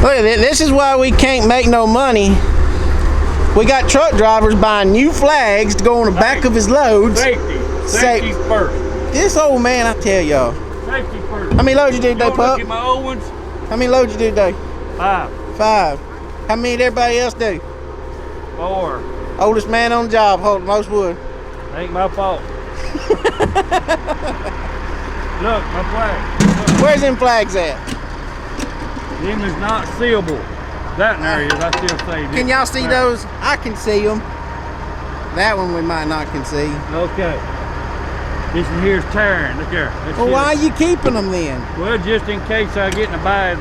Look, this is why we can't make no money. We got truck drivers buying new flags to go on the back of his loads. Safety first. This old man, I tell y'all. Safety first. How many loads you do today, pup? Look at my old ones. How many loads you do today? 5. 5. How many did everybody else do? 4. Oldest man on the job, holding most wood. Ain't my fault. Look, my flag. Look. Where's them flags at? Them is not seeable. That area, I still say. Can y'all see those? I can see them. That one we might not can see. Okay. This one here's tearing. Look there. Well, why are you keeping them then? Well, just in case I get in a bind.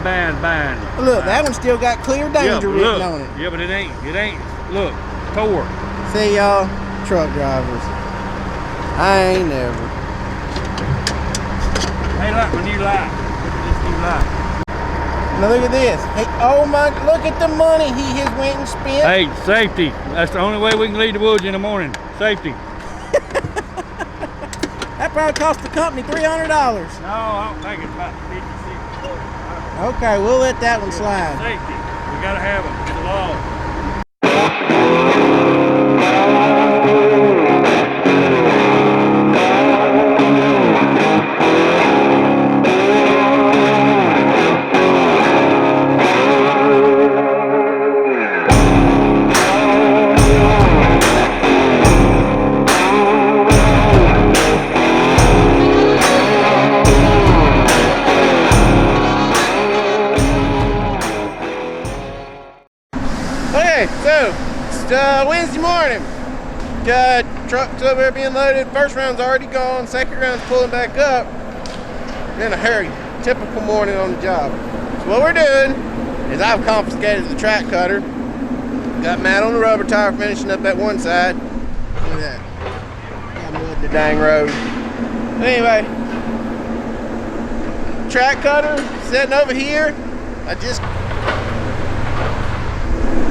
Look, that one still got clear danger written on it. Yeah, but it ain't. Look, tore. See y'all, truck drivers. I ain't never. Hey, look, my new light. Look at this new light. Now look at this. Hey, oh my, look at the money he has went and spent. Hey, safety. That's the only way we can leave the woods in the morning. Safety. That probably cost the company $300. No, I don't think it's about 56. Okay, we'll let that one slide. Safety. We gotta have them. It's the law. Wednesday morning. Truck's over there being loaded. First round's already gone. Second round's pulling back up. In a hurry. Typical morning on the job. So what we're doing is I've confiscated the track cutter. Got Matt on the rubber tire finishing up that one side. Look at that. Got mud the dang road. Anyway, track cutter sitting over here. I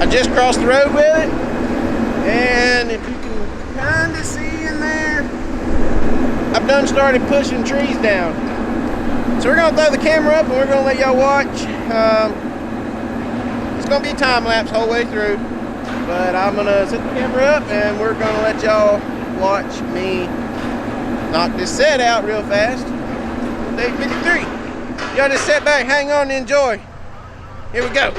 just crossed the road with it, and if you can kind of see in there, I've done started pushing trees down. So we're gonna throw the camera up and we're gonna let y'all watch. It's gonna be a time lapse whole way through, but I'm gonna set the camera up and we're gonna let y'all watch me knock this set out real fast. Day 53. Y'all just sit back, hang on, and enjoy. Here we go.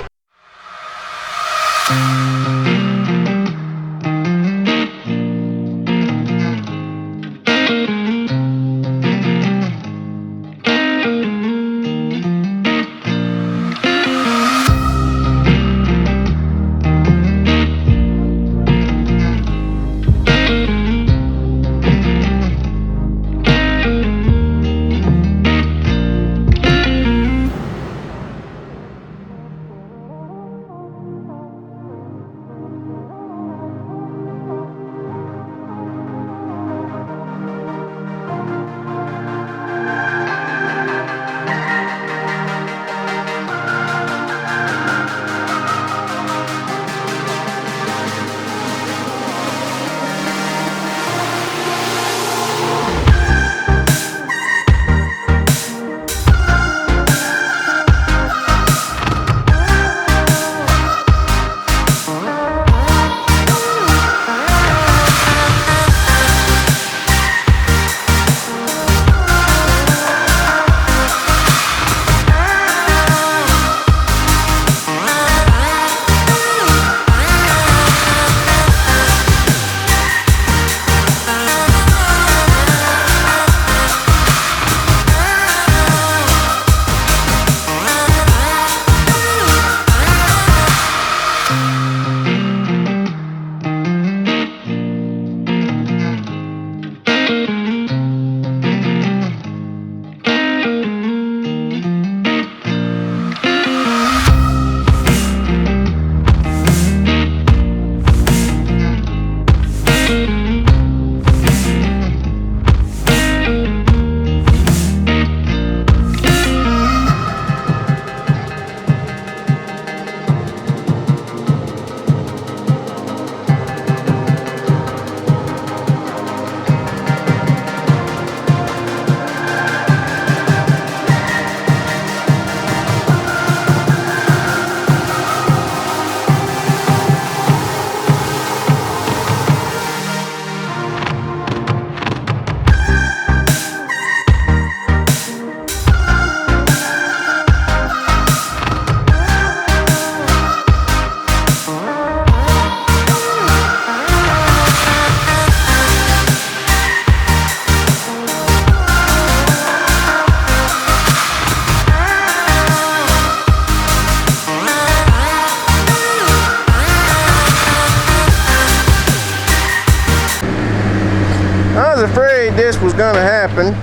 gonna happen.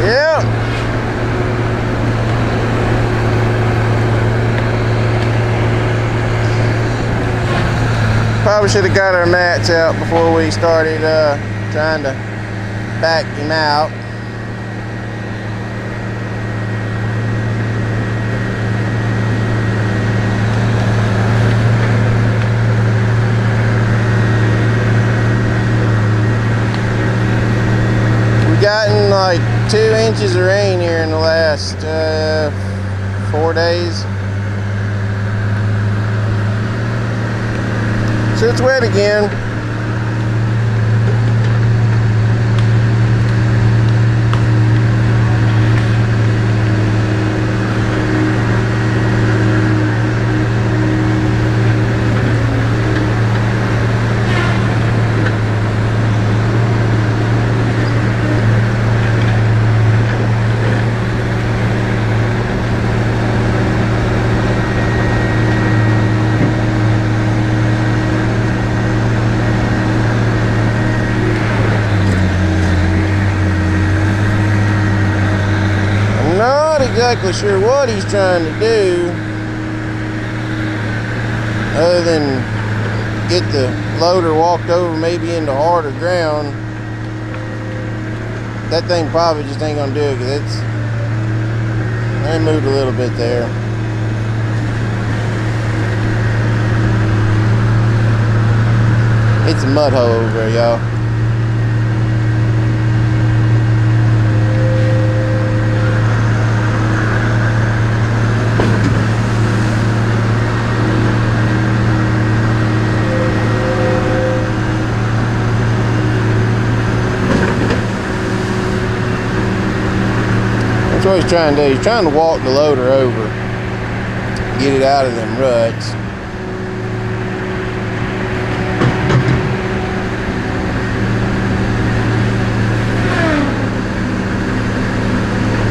Yeah. Probably should have got our mats out before we started trying to back him out. We've gotten like 2 inches of rain here in the last 4 days. So it's wet again. Exactly sure what he's trying to do other than get the loader walked over maybe into harder ground. That thing probably just ain't gonna do it because they moved a little bit there. It's a mud hole over there, y'all. That's what he's trying to do. He's trying to walk the loader over, get it out of them ruts.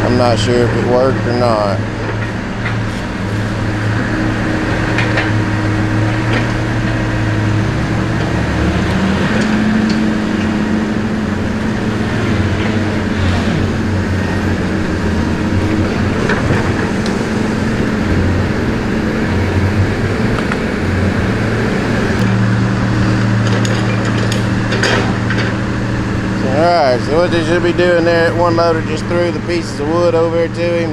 I'm not sure if it worked or not. Alright, so what they should be doing there, that one loader just threw the pieces of wood over there to him.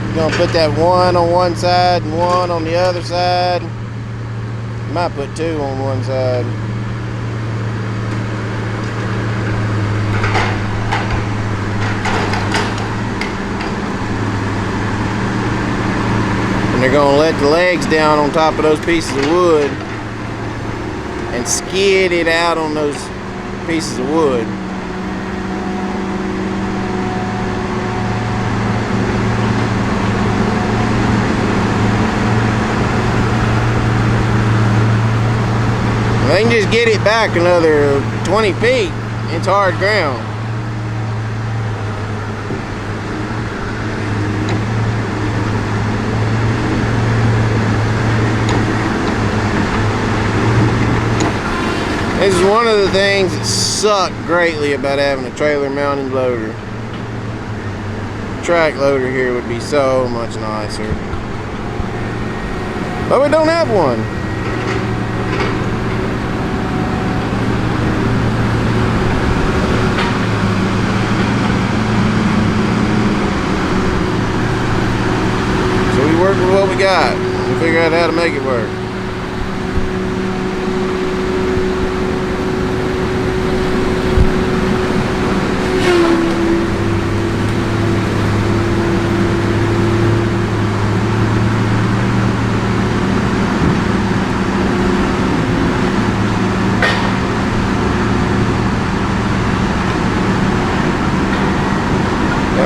You're going to put that one on one side and one on the other side. You might put 2 on one side. And they're going to let the legs down on top of those pieces of wood and skid it out on those pieces of wood. They can just get it back another 20 feet. It's hard ground. This is one of the things that suck greatly about having a trailer mounted loader. Track loader here would be so much nicer. But we don't have one. So we work with what we got. We figure out how to make it work.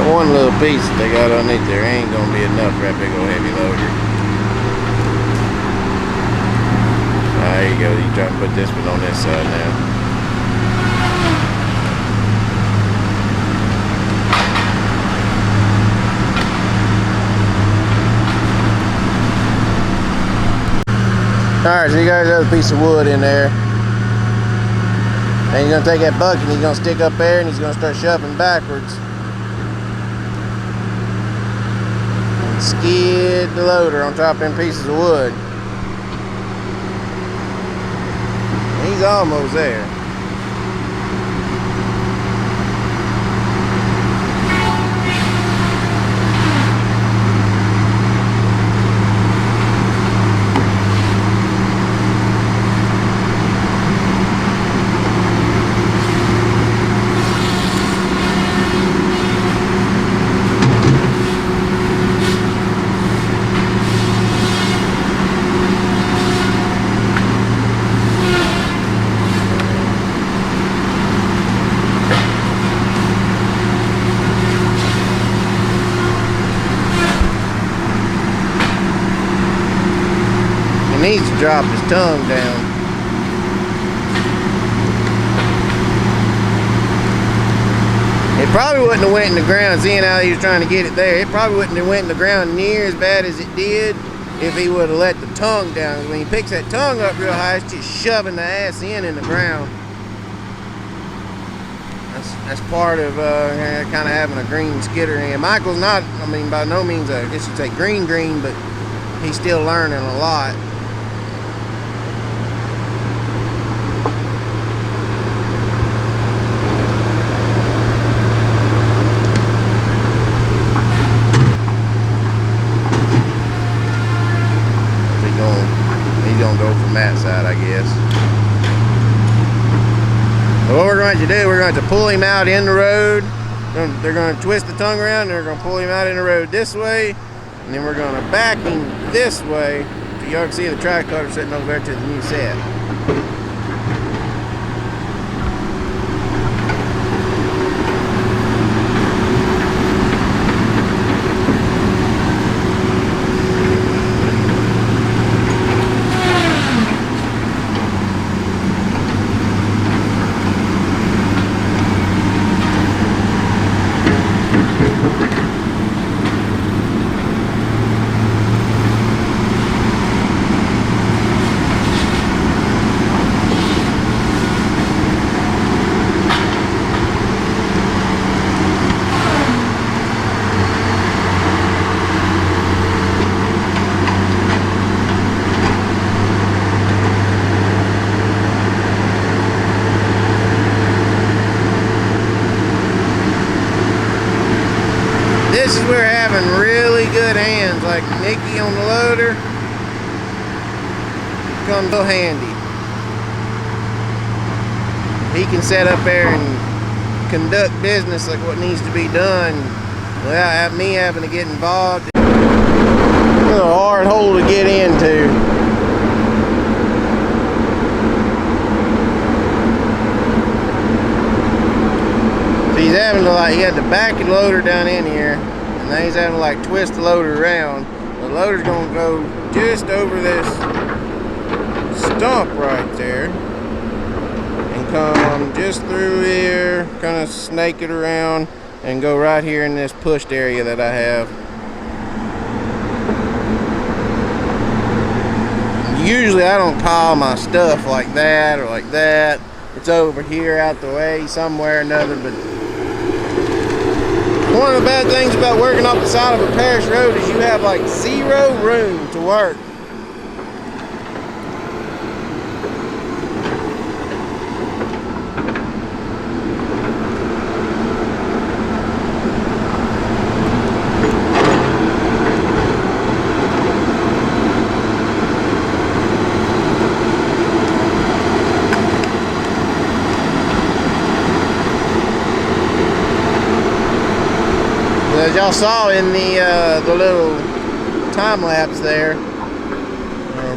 One little piece that they got underneath there ain't gonna be enough for that big old heavy loader. There you go. You try to put this one on this side now. Alright, so you got another piece of wood in there. And he's gonna take that bucket and he's gonna stick up there and he's gonna start shoving backwards. And skid the loader on top of them pieces of wood. And he's almost there. Needs to drop his tongue down. It probably wouldn't have went in the ground, seeing how he was trying to get it there. It probably wouldn't have went in the ground near as bad as it did if he would have let the tongue down. When he picks that tongue up real high, it's just shoving the ass in the ground. That's part of kind of having a green skidder. And Michael's not, I mean, by no means, I guess you'd say green, but he's still learning a lot. Go from that side, I guess. But what we're going to do, we're going to pull him out in the road. They're going to twist the tongue around and they're going to pull him out in the road this way, and then we're going to back him this way so y'all can see the track cutter sitting over there to the new set. This is where having really good hands like Nicky on the loader comes so handy. He can set up there and conduct business like what needs to be done without me having to get involved. It's a hard hole to get into. He's having to he had to back the loader down in here, and now he's having to twist the loader around. The loader's gonna go just over this stump right there and come just through here, kind of snake it around and go right here in this pushed area that I have. Usually I don't pile my stuff like that or like that. It's over here out the way somewhere or another, but one of the bad things about working off the side of a parish road is you have zero room to work. As y'all saw in the little time lapse there,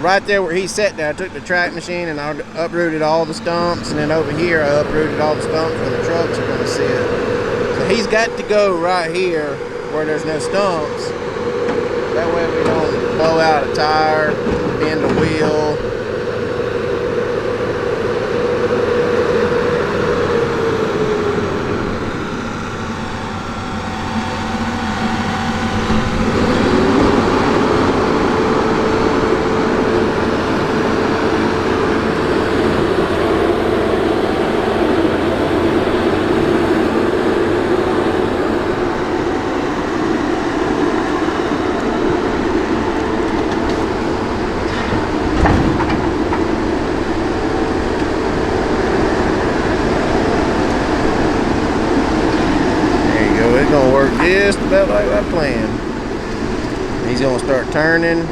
right there where he sat down, I took the track machine and I uprooted all the stumps, and then over here I uprooted all the stumps where the trucks are going to sit. So he's got to go right here where there's no stumps. That way we don't blow out a tire, bend a wheel. worked just about like I planned. He's gonna start turning.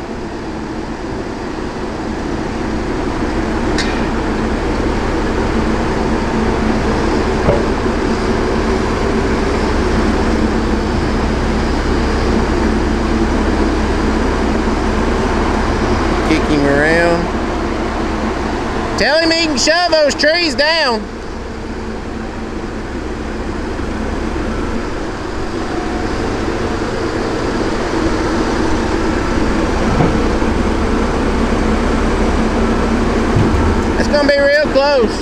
Kick him around. Tell him he can shove those trees down. It's gonna be real close.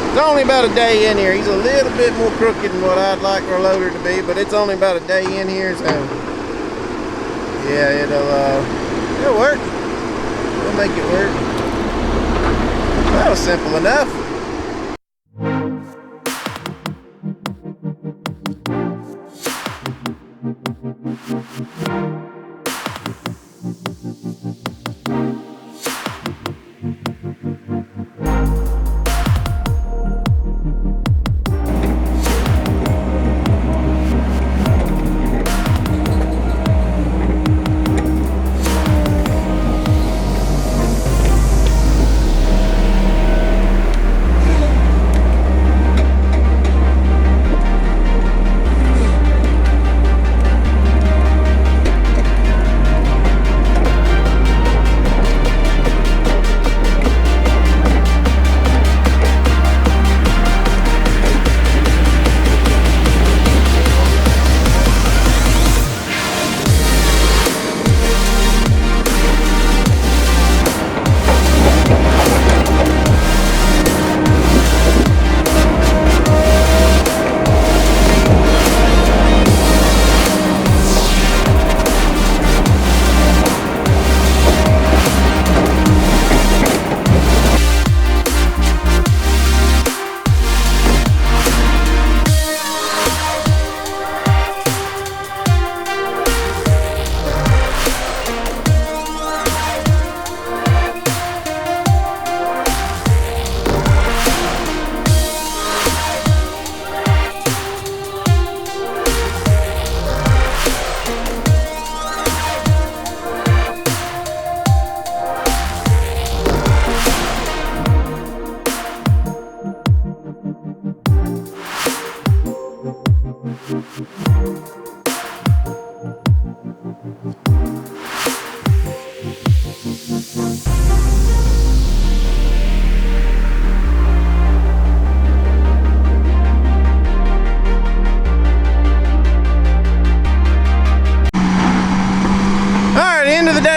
It's only about a day in here. He's a little bit more crooked than what I'd like our loader to be, but it's only about a day in here, so yeah, it'll work. We'll make it work. That was simple enough.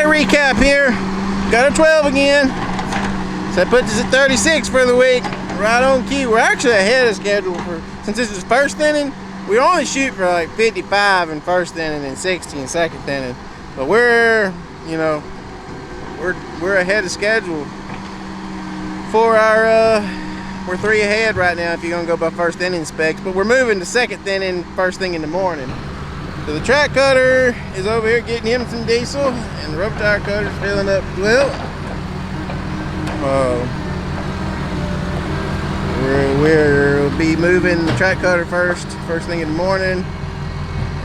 Recap here, got a 12 again, so that puts us at 36 for the week, right on cue. We're actually ahead of schedule since this is first inning. We only shoot for like 55 in first inning and 60 in second inning, but we're ahead of schedule for our we're 3 ahead right now if you're gonna go by first inning specs, but we're moving to second inning first thing in the morning. So the track cutter is over here getting him some diesel, and the rubber tire cutter is filling up as well. We'll be moving the track cutter first thing in the morning,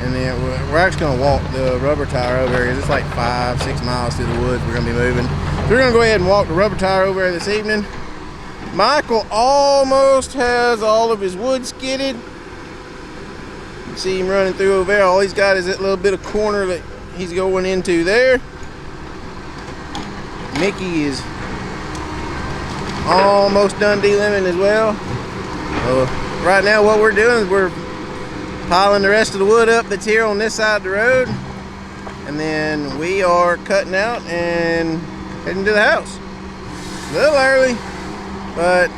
and then we're actually going to walk the rubber tire over here. It's like 5-6 miles through the woods we're going to be moving. So we're going to go ahead and walk the rubber tire over here this evening. Michael almost has all of his wood skidded. You see him running through over there. All he's got is that little bit of corner that he's going into there. Mickey is almost done de-limbing as well. Right now what we're doing is we're piling the rest of the wood up that's here on this side of the road, and then we are cutting out and heading to the house. A little early, but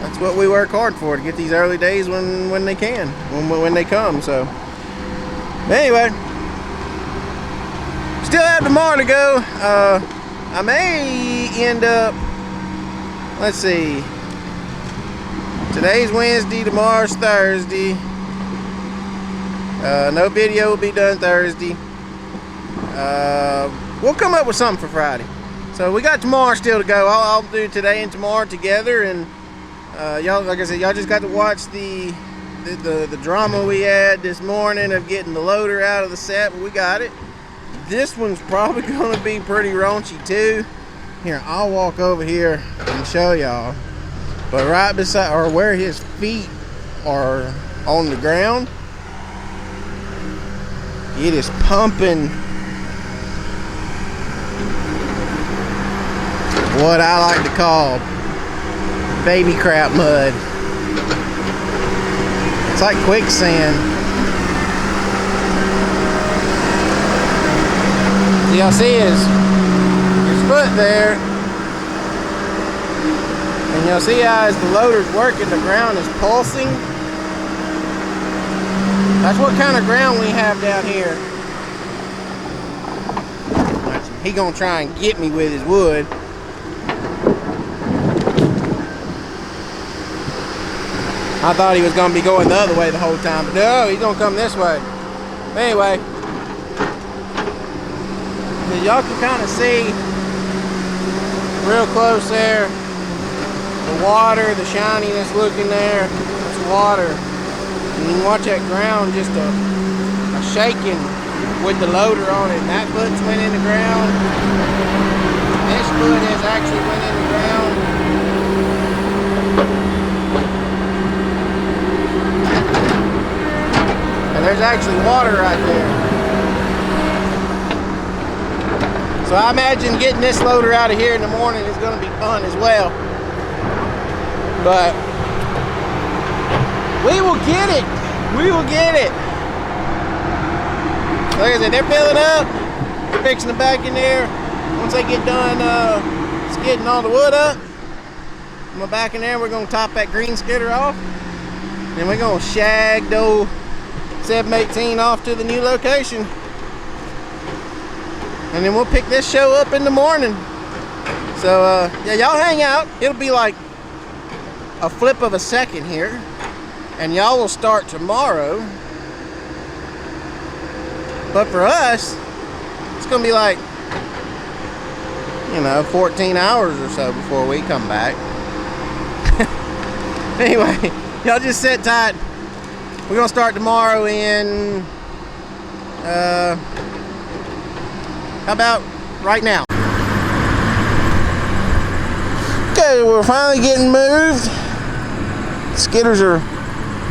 that's what we work hard for, to get these early days when they can, when they come. So anyway, still have tomorrow to go. I may end up, let's see, Today's Wednesday, tomorrow's Thursday. No video will be done Thursday. We'll come up with something for Friday. So we got tomorrow still to go. I'll do today and tomorrow together, and y'all, like I said, y'all just got to watch the drama we had this morning of getting the loader out of the set, but we got it. This one's probably going to be pretty raunchy too. Here, I'll walk over here and show y'all. But right beside, or where his feet are on the ground, it is pumping what I like to call baby crap mud. It's like quicksand. Y'all see his foot there, and you'll see how as the loader's working, the ground is pulsing. That's what kind of ground we have down here. He gonna try and get me with his wood. I thought he was gonna be going the other way the whole time, but no, he's gonna come this way. Anyway, y'all can kind of see real close there the water, the shininess looking there. It's water. And you can watch that ground just a shaking with the loader on it. And that foot's went in the ground. This foot has actually went in the ground. And there's actually water right there. So I imagine getting this loader out of here in the morning is going to be fun as well. But we will get it. We will get it. Like I said, they're filling up. They're fixing the back in there. Once they get done skidding all the wood up, I'm going back in there. We're going to top that green skidder off. And we're going to shag the old 718 off to the new location. And then we'll pick this show up in the morning. So, yeah, y'all hang out. It'll be like a flip of a second here. And y'all will start tomorrow. But for us, it's going to be like, 14 hours or so before we come back. Anyway, y'all just sit tight. We're going to start tomorrow in, how about right now? Okay, we're finally getting moved. Skidders are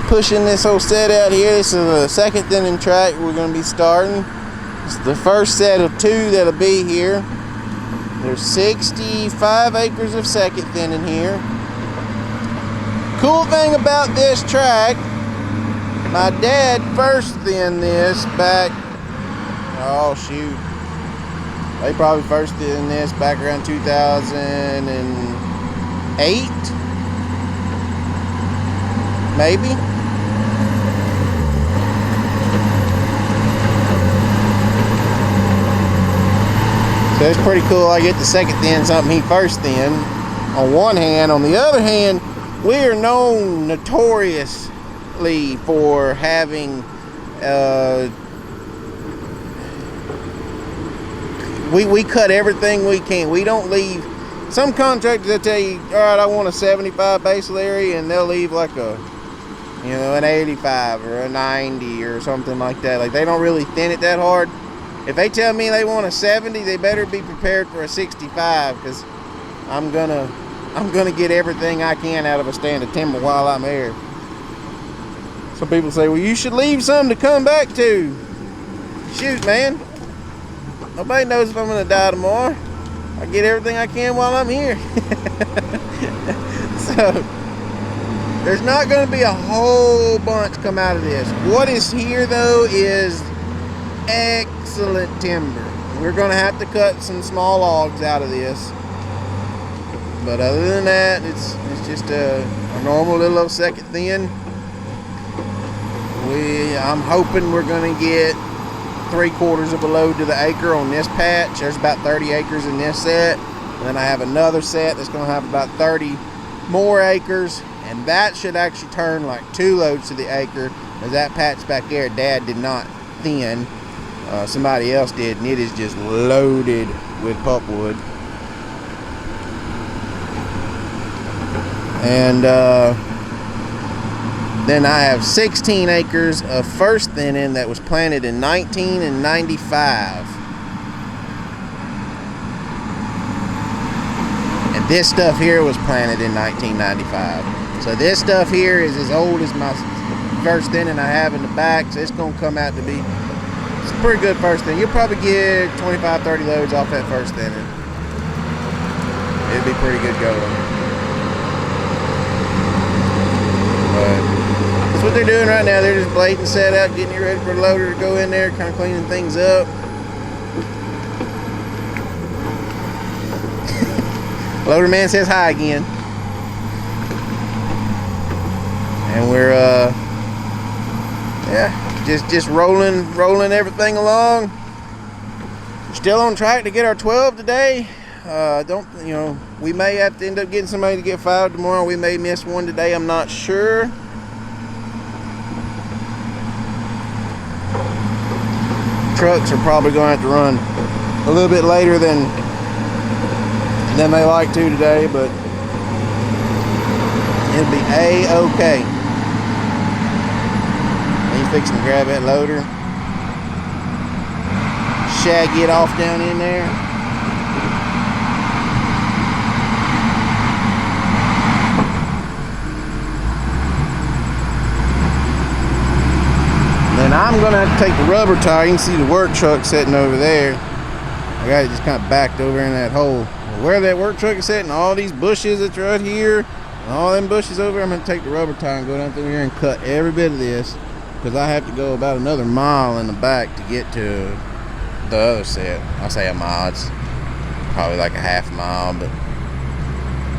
pushing this whole set out here. This is the second thinning track we're going to be starting. It's the first set of 2 that'll be here. There's 65 acres of second thinning here. Cool thing about this track, my dad first thinned this back, oh shoot, they probably first thinned this back around 2008, maybe. So it's pretty cool. I get the second thin something he first thinned on one hand. On the other hand, we are known notoriously for having we cut everything we can. We don't leave. Some contractors, they'll tell you, all right, I want a 75 basal area, and they'll leave like a an 85 or a 90 or something like that. Like, they don't really thin it that hard. If they tell me they want a 70, they better be prepared for a 65, because I'm gonna get everything I can out of a stand of timber while I'm here. Some people say, well, you should leave some to come back to. Shoot, man. Nobody knows if I'm gonna die tomorrow. I get everything I can while I'm here. So there's not gonna be a whole bunch come out of this. What is here though is excellent timber. We're gonna have to cut some small logs out of this. But other than that, it's just a normal little old second thin. I'm hoping we're gonna get 3/4 of a load to the acre on this patch. There's about 30 acres in this set. And then I have another set that's gonna have about 30 more acres. And that should actually turn like 2 loads to the acre, as that patch back there, Dad did not thin. Somebody else did, and it is just loaded with pulpwood. And then I have 16 acres of first thinning that was planted in 1995. And this stuff here was planted in 1995. So this stuff here is as old as my first thinning I have in the back, so it's going to come out to be, it's a pretty good first thinning. You'll probably get 25-30 loads off that first thinning. It'd be pretty good going. But that's what they're doing right now. They're just blading set up, getting it ready for the loader to go in there, kind of cleaning things up. Loader man says hi again. And we're yeah, just rolling everything along. We're still on track to get our 12 today. We may have to end up getting somebody to get 5 tomorrow. We may miss one today, I'm not sure. Trucks are probably going to have to run a little bit later than they like to today, but it'll be a-okay. He's fixing to grab that loader, shag it off down in there. Then I'm gonna have to take the rubber tire. You can see the work truck sitting over there. I got it just kind of backed over in that hole. Where that work truck is sitting, all these bushes that's right here, and all them bushes over there, I'm gonna take the rubber tire and go down through here and cut every bit of this, because I have to go about another mile in the back to get to the other set. I'll say a mile. It's probably like a half mile, but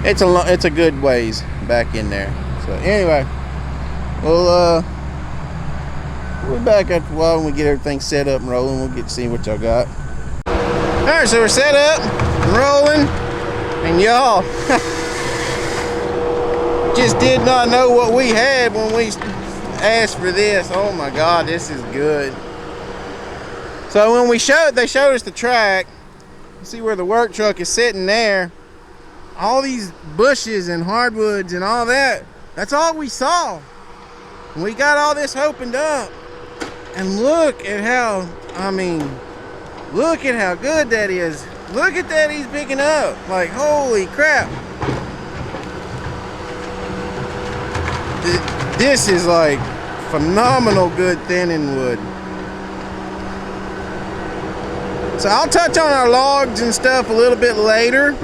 it's a good ways back in there. So anyway, we'll be back after a while when we get everything set up and rolling. We'll get to see what y'all got. All right, so we're set up and rolling, and y'all just did not know what we had when we asked for this. Oh my God, this is good. So when they showed us the track. You see where the work truck is sitting there. All these bushes and hardwoods and all that. That's all we saw. And we got all this opened up. And look at how, look at how good that is. Look at that he's picking up. Like, holy crap. This is like phenomenal good thinning wood. So I'll touch on our logs and stuff a little bit later.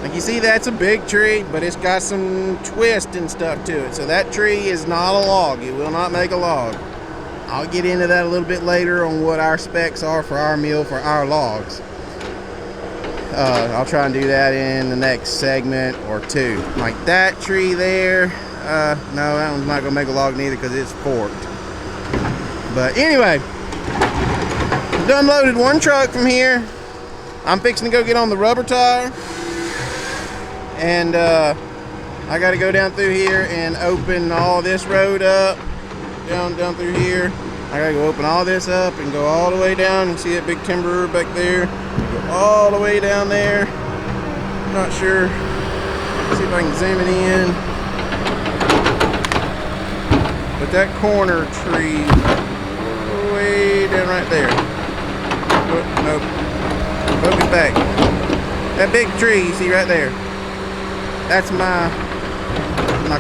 Like you see, that's a big tree, but it's got some twist and stuff to it. So that tree is not a log. It will not make a log. I'll get into that a little bit later on what our specs are for our mill for our logs. I'll try and do that in the next segment or two. Like that tree there, no, that one's not gonna make a log neither because it's forked. But anyway, done loaded one truck from here. I'm fixing to go get on the rubber tire, and I got to go down through here and open all this road up. Down through here. I gotta go open all this up and go all the way down. And see that big timber back there? Go all the way down there. I'm not sure. See if I can zoom it in. But that corner tree way down right there. Oh, nope. Focus back. That big tree you see right there. That's my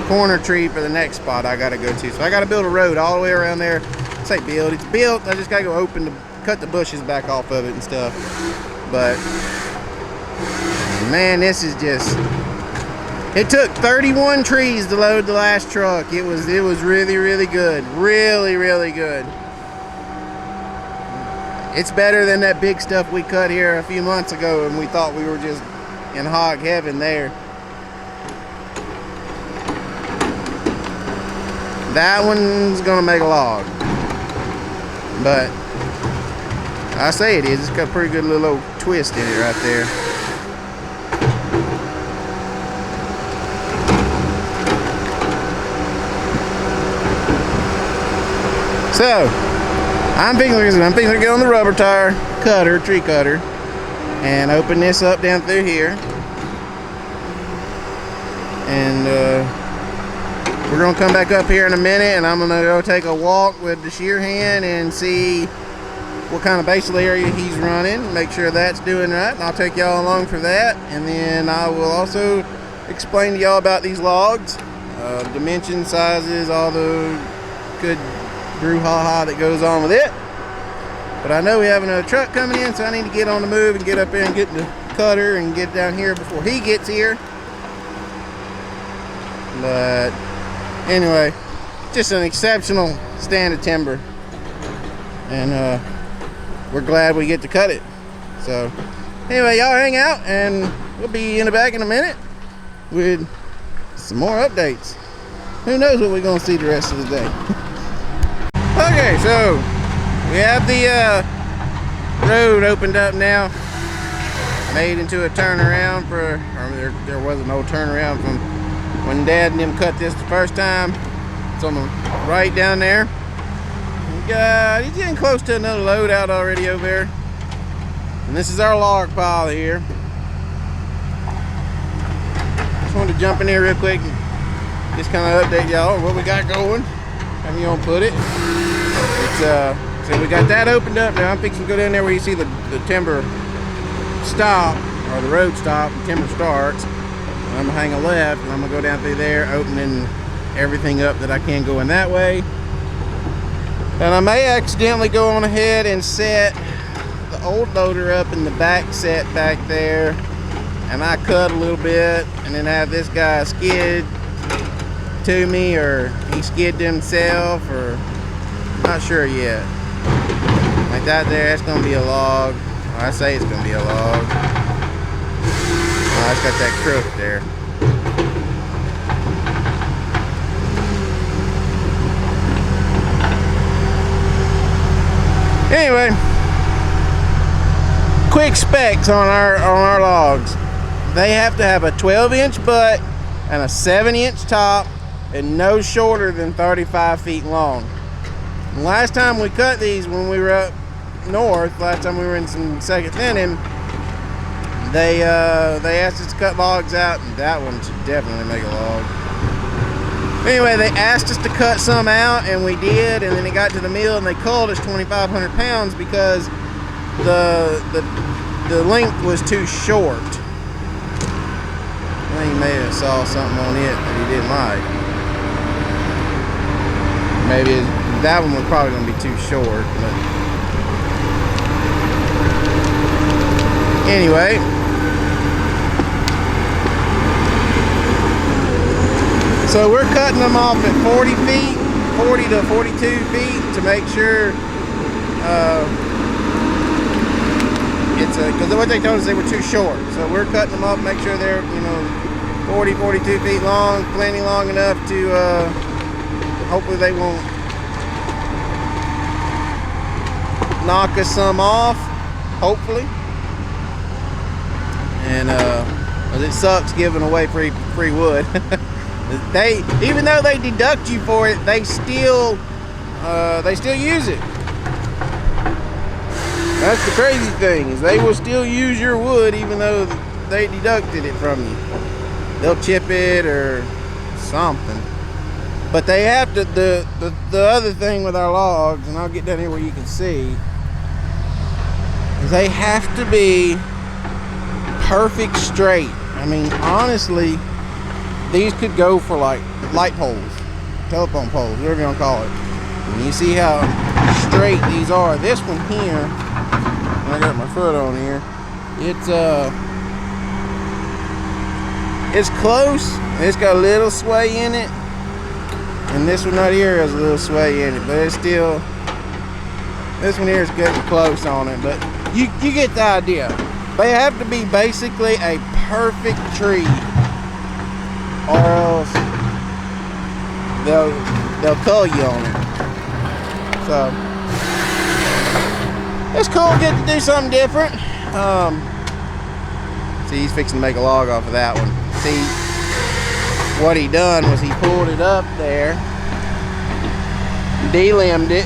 corner tree for the next spot I gotta go to. So I gotta build a road all the way around there. I say build, it's built. I just gotta go cut the bushes back off of it and stuff. But man, this is just, it took 31 trees to load the last truck. It was really, really good. Really, really good. It's better than that big stuff we cut here a few months ago and we thought we were just in hog heaven there. That one's gonna make a log, but I say it is. It's got a pretty good little old twist in it right there. So, I'm thinking to get on the rubber tire cutter, tree cutter, and open this up down through here. And we're gonna come back up here in a minute, and I'm gonna go take a walk with the shear hand and see what kind of basal area he's running, make sure that's doing right, and I'll take y'all along for that. And then I will also explain to y'all about these logs, dimension, sizes, all the good brouhaha that goes on with it. But I know we have another truck coming in, so I need to get on the move and get up there and get the cutter and get down here before he gets here. But anyway, just an exceptional stand of timber, and we're glad we get to cut it. So anyway, y'all hang out, and we'll be in the back in a minute with some more updates. Who knows what we're gonna see the rest of the day. Okay, so we have the road opened up now, made into a turnaround for, or there was no turnaround from when Dad and them cut this the first time. It's on the right down there. And he's getting close to another load out already over there. And this is our log pile here. Just wanted to jump in here real quick and just kind of update y'all on what we got going. How you gonna put it? It's so we got that opened up now. I'm fixing to go down there where you see the timber stop, or the road stop, and timber starts. I'm gonna hang a left, and I'm gonna go down through there, opening everything up that I can go in that way. And I may accidentally go on ahead and set the old loader up in the back set back there, and I cut a little bit, and then have this guy skid to me, or he skid to himself, or not sure yet. Like that there, that's gonna be a log. Or I say it's gonna be a log. Oh, it's got that crook there. Anyway, quick specs on our logs. They have to have a 12-inch butt and a 7-inch top, and no shorter than 35 feet long. And last time we cut these, when we were up north, last time we were in some second thinning, they asked us to cut logs out, and that one should definitely make a log. Anyway, they asked us to cut some out, and we did, and then it got to the mill, and they called us 2,500 pounds because the length was too short. I think he may have saw something on it that he didn't like. Maybe that one was probably going to be too short, but anyway. So we're cutting them off at 40 feet, 40 to 42 feet to make sure because what they told us, they were too short. So we're cutting them off, make sure they're 40, 42 feet long, plenty long enough to hopefully they won't knock us some off, hopefully. And it sucks giving away free wood. Even though they deduct you for it, they still use it. That's the crazy thing, is they will still use your wood even though they deducted it from you. They'll chip it or something. But they have to, the other thing with our logs, and I'll get down here where you can see, is they have to be perfect straight. I mean, honestly, these could go for like light poles, telephone poles, whatever you want to call it. And you see how straight these are. This one here, I got my foot on here, it's close. It's got a little sway in it, and this one right here has a little sway in it, but it's still, this one here is getting close on it, but you get the idea. They have to be basically a perfect tree, or else they'll cull you on it. So it's cool to get to do something different. See, he's fixing to make a log off of that one. See, what he done was he pulled it up there, de-limbed it,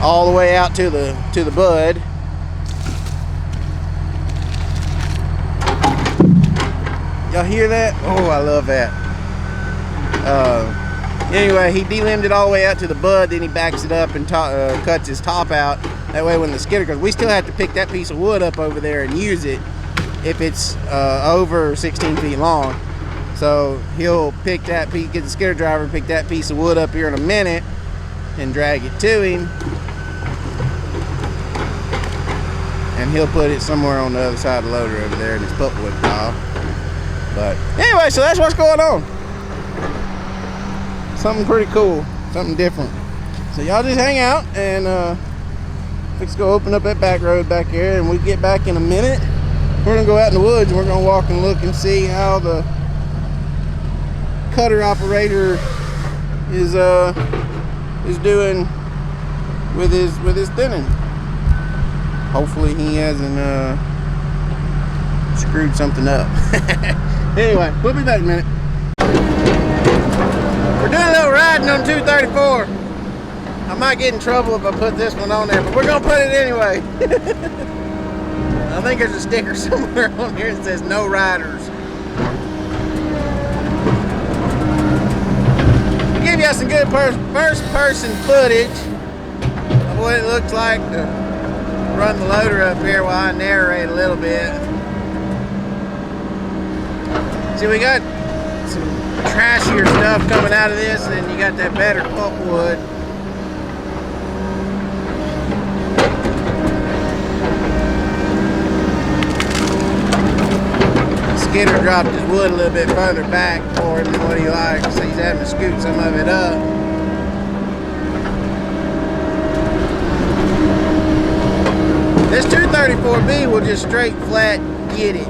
all the way out to the bud. Y'all hear that? Oh, I love that. Anyway, he de-limbed it all the way out to the bud, then he backs it up and cuts his top out. That way when the skidder goes, we still have to pick that piece of wood up over there and use it if it's over 16 feet long. So he'll pick that piece, get the skidder driver, pick that piece of wood up here in a minute and drag it to him. And he'll put it somewhere on the other side of the loader over there in his pulpwood pile. But anyway, so that's what's going on. Something pretty cool, something different. So y'all just hang out and let's go open up that back road back there, and we get back in a minute. We're gonna go out in the woods and we're gonna walk and look and see how the cutter operator is doing with his thinning. Hopefully he hasn't screwed something up. Anyway, we'll be back in a minute. We're doing a little riding on 234. I might get in trouble if I put this one on there, but we're gonna put it anyway. I think there's a sticker somewhere on here that says no riders. I'll give you some good first person footage of what it looks like to run the loader up here while I narrate a little bit. See, we got some trashier stuff coming out of this, and then you got that better pulpwood. Skidder dropped his wood a little bit further back for him than what he likes, so he's having to scoot some of it up. This 234B will just straight flat get it.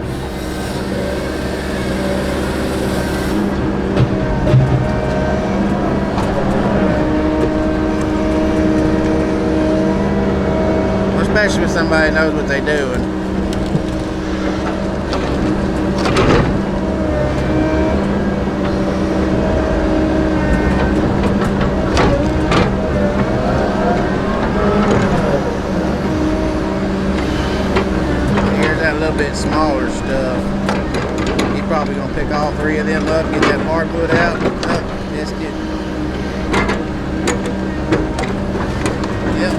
Especially with somebody that knows what they're doing. Here's that little bit smaller stuff. He's probably gonna pick all three of them up, get that hardwood out. Oh, missed it. Yep.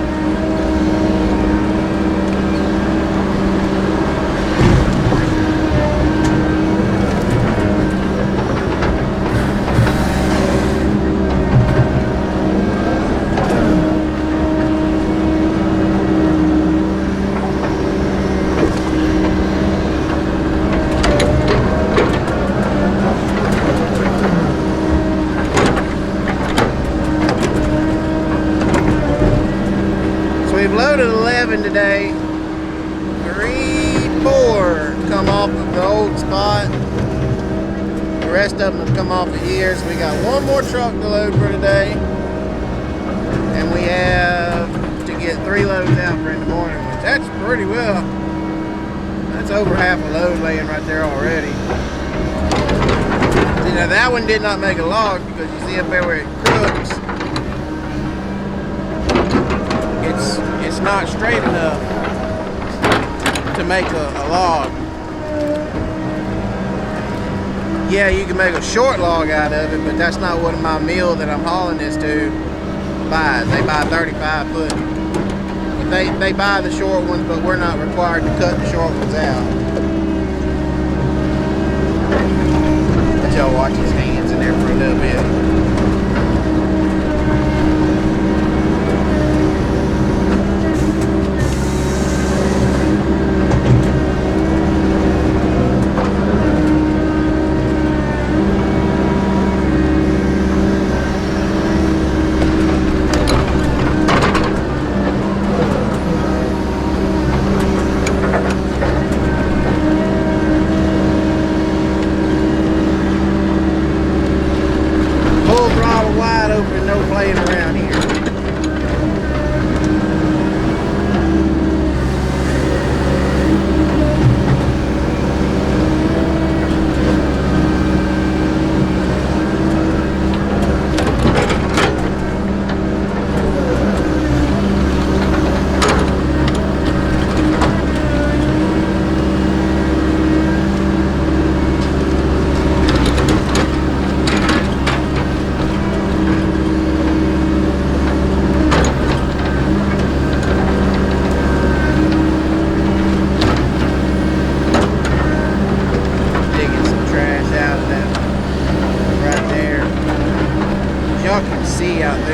We've loaded 11 today. 3, 4 come off of the old spot. The rest of them have come off of here. So we got one more truck to load for today. And we have to get 3 loads out for in the morning, which that's pretty well. That's over half a load laying right there already. See, now that one did not make a log because you see up there where it crooks. It's not straight enough to make a log. Yeah, you can make a short log out of it, but that's not what my mill that I'm hauling this to buys. They buy 35 foot. They buy the short ones, but we're not required to cut the short ones out. Let y'all watch his hands in there for a little bit.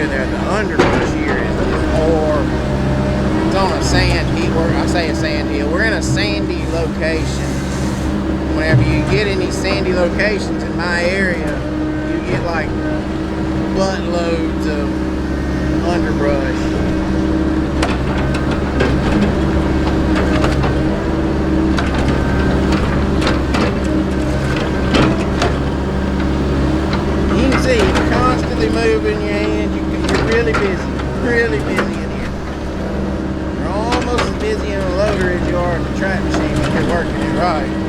there, the underbrush here is just horrible. It's on a sand hill. I say a sand hill. We're in a sandy location. Whenever you get in these sandy locations in my area, you get like buttloads of underbrush. You can see you're constantly moving your hand. You're really busy in here. You're almost as busy in a loader as you are in the track machine if you're working it right.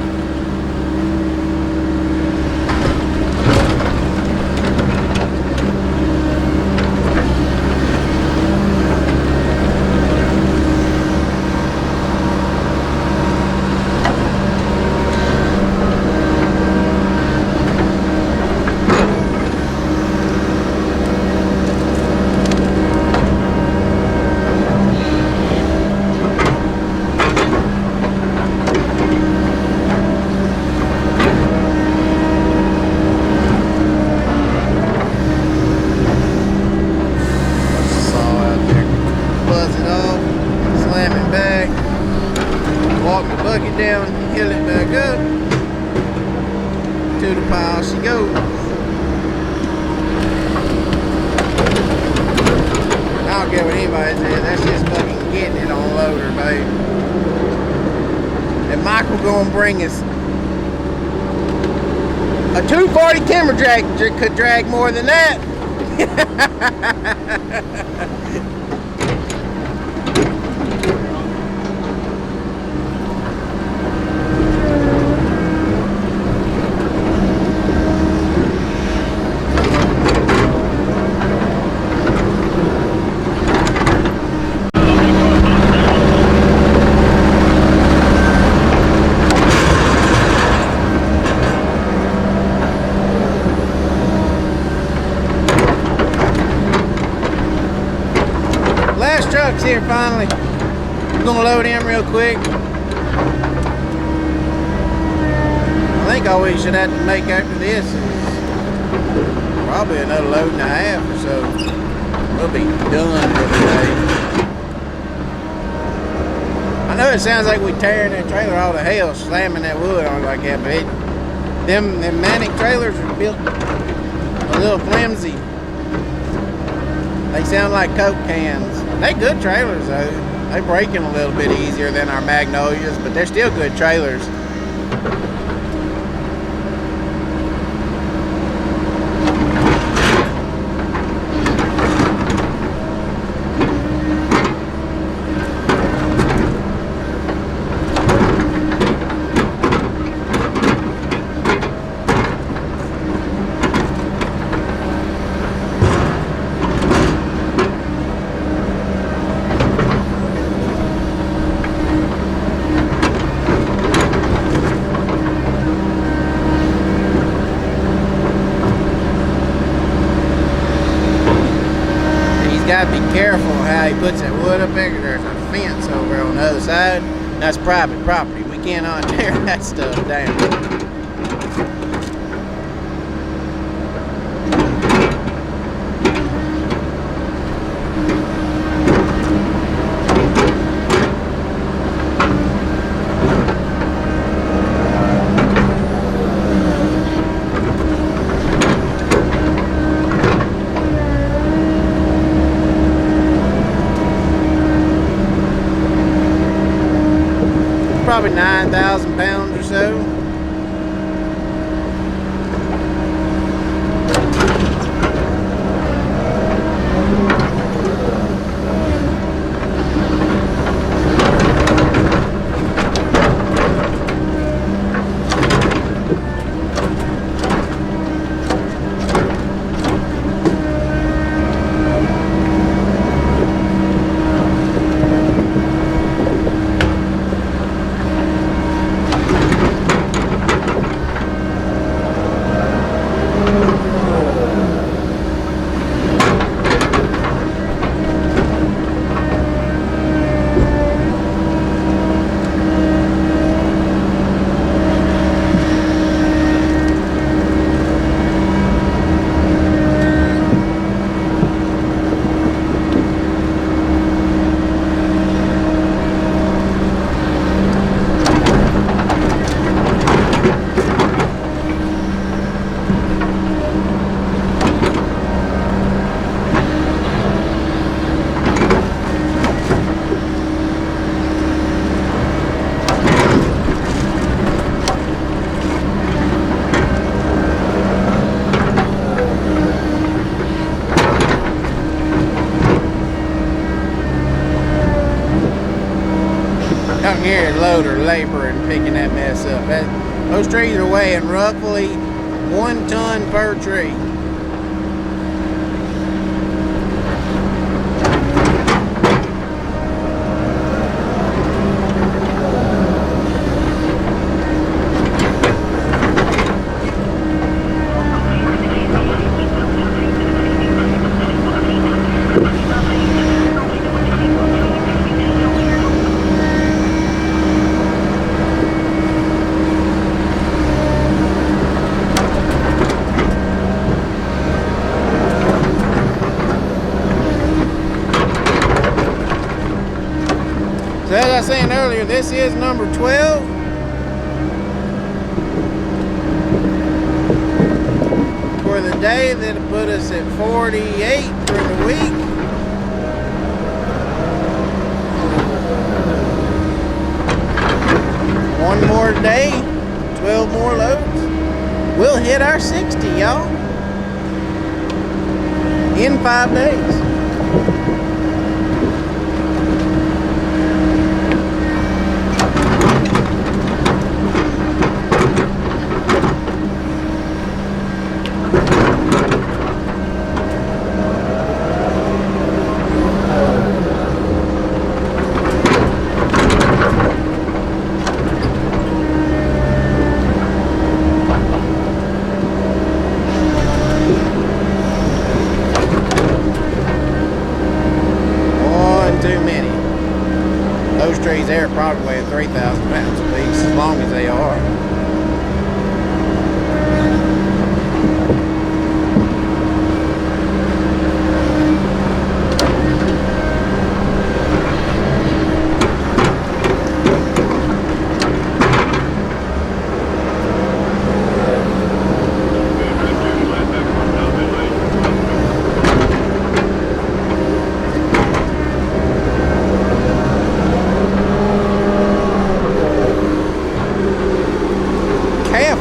Down, hill it back up to the pile she goes. I don't care what anybody says, that's just fucking getting it on loader, babe. And Michael gonna bring us a 240 timber drag could drag more than that. Trucks here finally. I'm gonna load him real quick. I think all we should have to make after this is probably another load and a half or so. We'll be done for the day. I know it sounds like we tearing that trailer all to hell, slamming that wood on it like that, but them Manic trailers are built a little flimsy. They sound like Coke cans. They good trailers though. They breaking a little bit easier than our Magnolias, but they're still good trailers. Gotta be careful how he puts that wood up there. There's a fence over on the other side. That's private property. We cannot tear that stuff down. Probably 9,000 pounds or so. here is loader laboring picking that mess up. Those trees are weighing roughly 1 ton per tree. So as I was saying earlier, this is number 12. For the day, that'll put us at 48 for the week. One more day, 12 more loads. We'll hit our 60, y'all, in 5 days. Those trees there probably weigh 3,000 pounds apiece, as long as they are.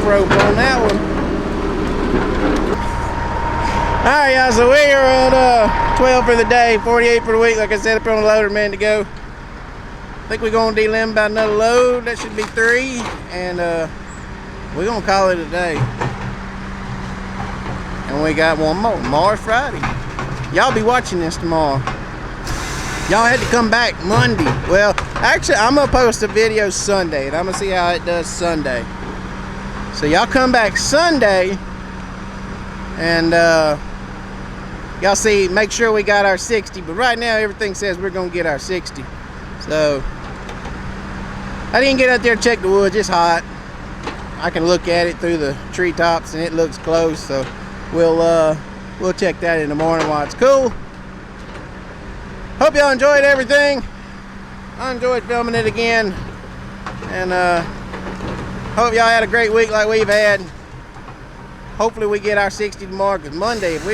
Rope on that one. Alright, y'all, so we are at 12 for the day, 48 for the week. Like I said, up on the loader, a minute to go. I think we're going to delimb about another load. That should be 3. And we're going to call it a day. And we got one more. Tomorrow's Friday. Y'all be watching this tomorrow. Y'all had to come back Monday. Well, actually, I'm going to post a video Sunday. And I'm going to see how it does Sunday. So y'all come back Sunday and y'all see, make sure we got our 60. But right now everything says we're gonna get our 60. So I didn't get out there to check the woods. It's hot. I can look at it through the treetops and it looks close. So we'll check that in the morning while it's cool. Hope y'all enjoyed everything. I enjoyed filming it again. And hope y'all had a great week like we've had. Hopefully we get our 60 tomorrow, because Monday, if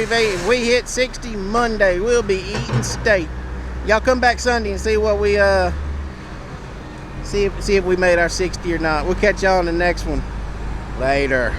we hit 60 Monday, we'll be eating steak. Y'all come back Sunday and see what we see if we made our 60 or not. We'll catch y'all on the next one. Later.